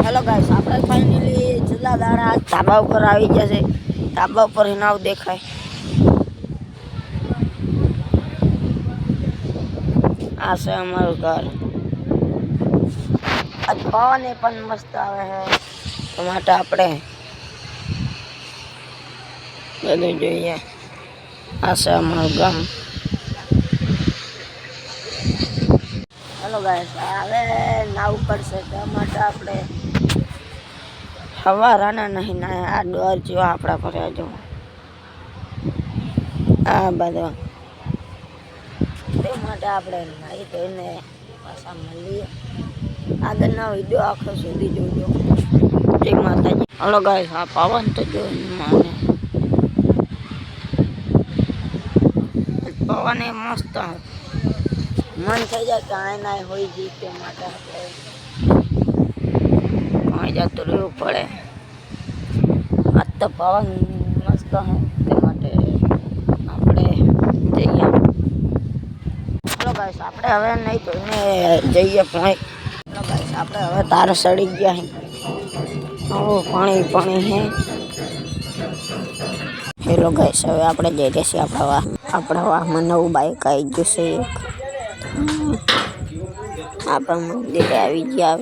Hello guys, આપણે finally જુદા દાડા ધાબા ઉપર આવી ગયા છે. ધાબા ઉપર નાવ દેખાય. આ છે અમારું ઘર. આજ પવન પણ મસ્ત આવે છે, તો માટે આપણે બધું જોઈએ. આ છે અમારું ગામ. હેલો ગાઈસ, હવે નાવ પડશે તો માટે આપણે સવારાના નહીં ના આ ડર જેવા આપણા પર જો આ બધો તે માટે આપણે નાહી ધોઈને પાછા મળીએ. આગળનો વિડીયો આખો સુધી જોજો. જય માતાજી. હેલો ગાઈસ, આ પવન તો જોઈને મને પવન એ મસ્ત મન થઈ જાય કે આ ના હોય જઈ તે માટે આપણે અહીં જતું રહેવું પડે. આજ તો પવન મસ્ત હે તે માટે આપણે જઈએ. હેલો ગાઈસ, આપણે હવે નહીં ધોઈને જઈએ પોઈ. હેલો ગાઈસ, આપણે હવે તારે સડી ગયા હે. પાણી પાણી હે. હેલો ગાઈસ, હવે આપણે જઈ રહ્યા છીએ આપણા વાહમાં નવું બાઇક આવી ગયું છે. આપણા મંદિરે આવી ગયા.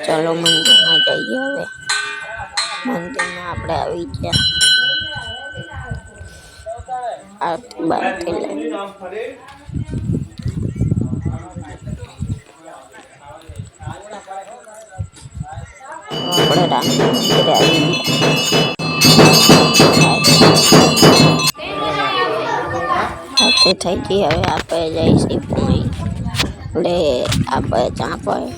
ચલો મંદિરમાં જઈએ. હવે મંદિરમાં આપણે આવી ગયા. આરતી બારતી લઈ આપણે રામ મંદિરે આવી ગયા. થઈ ગઈ. હવે આપણે જઈશું એટલે આપણે ચા પાય